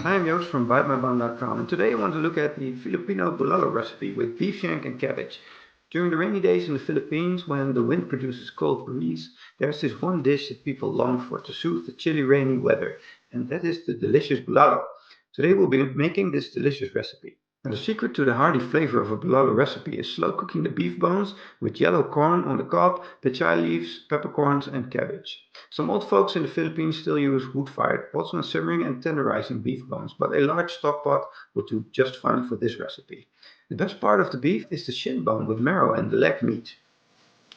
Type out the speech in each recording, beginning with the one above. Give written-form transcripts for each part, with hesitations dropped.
Hi, I'm Joost from BiteMyBun.com, and today I want to look at the Filipino Bulalo recipe with beef shank and cabbage. During the rainy days in the Philippines, when the wind produces cold breeze, there's this one dish that people long for to soothe the chilly rainy weather, and that is the delicious bulalo. Today we'll be making this delicious recipe. And the secret to the hearty flavor of a bulalo recipe is slow cooking the beef bones with yellow corn on the cob, pechay leaves, peppercorns, and cabbage. Some old folks in the Philippines still use wood-fired pots when simmering and tenderizing beef bones, but a large stock pot will do just fine for this recipe. The best part of the beef is the shin bone with marrow and the leg meat.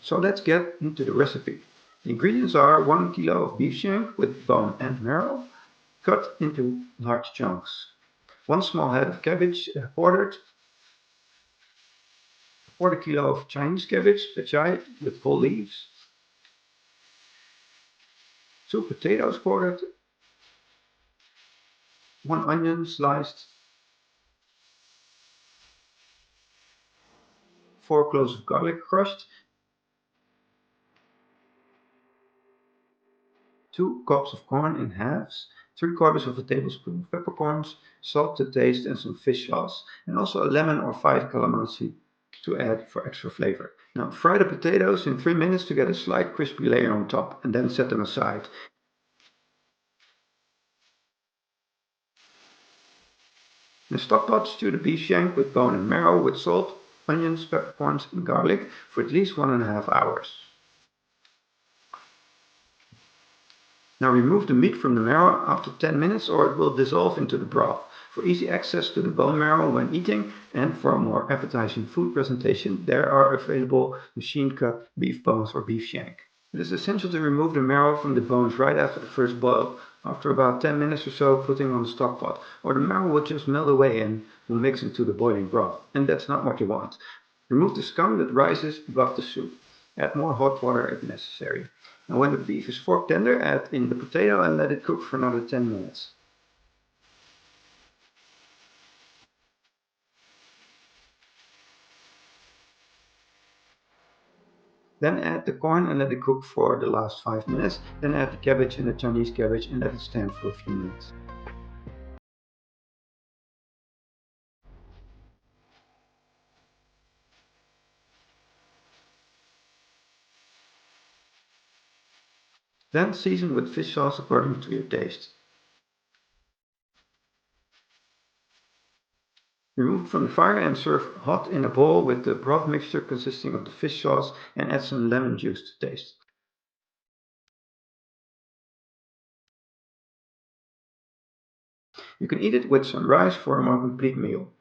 So let's get into the recipe. The ingredients are 1 kilo of beef shank with bone and marrow, cut into large chunks. 1 small head of cabbage quartered, quarter kilo of Chinese cabbage, pechay with full leaves, 2 potatoes quartered, 1 onion sliced, 4 cloves of garlic crushed, 2 cups of corn in halves, 3/4 of a tablespoon of peppercorns, salt to taste and some fish sauce, and also a lemon or 5 calamansi to add for extra flavor. Now fry the potatoes in 3 minutes to get a slight crispy layer on top and then set them aside. In a stock pot, stew the beef shank with bone and marrow with salt, onions, peppercorns and garlic for at least 1.5 hours. Now remove the meat from the marrow after 10 minutes or it will dissolve into the broth. For easy access to the bone marrow when eating and for a more appetizing food presentation, there are available machine cut beef bones or beef shank. It is essential to remove the marrow from the bones right after the first boil, after about 10 minutes or so putting on the stock pot, or the marrow will just melt away and will mix into the boiling broth, and that's not what you want. Remove the scum that rises above the soup. Add more hot water if necessary. And when the beef is fork tender, add in the potato and let it cook for another 10 minutes. Then add the corn and let it cook for the last 5 minutes. Then add the cabbage and the Chinese cabbage and let it stand for a few minutes. Then season with fish sauce according to your taste. Remove from the fire and serve hot in a bowl with the broth mixture consisting of the fish sauce and add some lemon juice to taste. You can eat it with some rice for a more complete meal.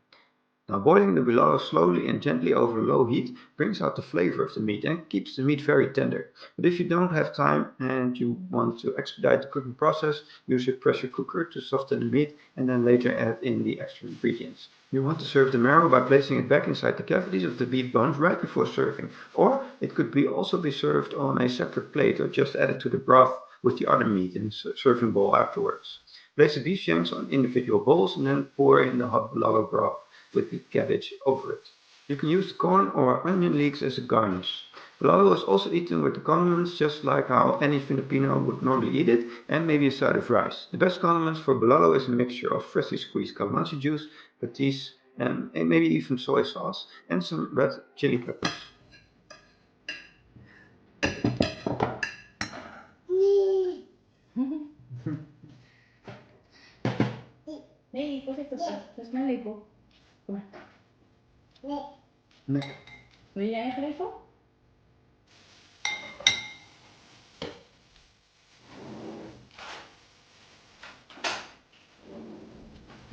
Now boiling the bulalo slowly and gently over low heat brings out the flavor of the meat and keeps the meat very tender. But if you don't have time and you want to expedite the cooking process, use your pressure cooker to soften the meat and then later add in the extra ingredients. You want to serve the marrow by placing it back inside the cavities of the beef bones right before serving. Or it could also be served on a separate plate or just added to the broth with the other meat in a serving bowl afterwards. Place the beef shanks on individual bowls and then pour in the hot bulalo broth with the cabbage over it. You can use the corn or onion leeks as a garnish. Bulalo is also eaten with the condiments just like how any Filipino would normally eat it and maybe a side of rice. The best condiments for bulalo is a mixture of freshly squeezed calamansi juice, patis, and maybe even soy sauce and some red chili peppers. Nee, ik was echt dat is mijn lepel. Kom maar. Nee. Wil je je eigen lepel?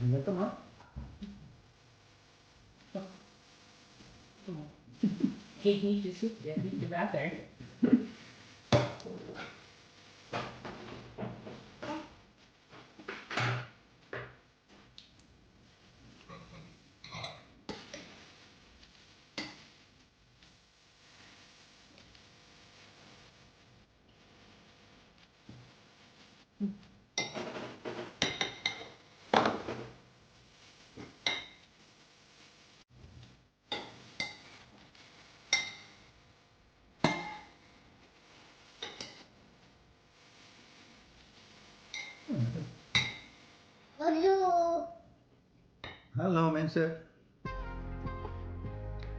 Lekker man. Kom op. Eet niet de soep, ja, niet de water. Hallo mensen.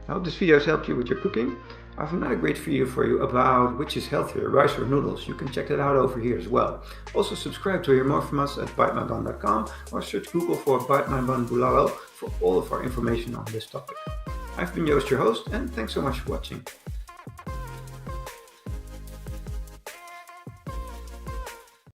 I hope this video has helped you with your cooking. I have another great video for you about which is healthier, rice or noodles. You can check that out over here as well. Also subscribe to hear more from us at bitemybun.com or search Google for Bite My Bun Bulalo for all of our information on this topic. I've been Joost, your host, and thanks so much for watching.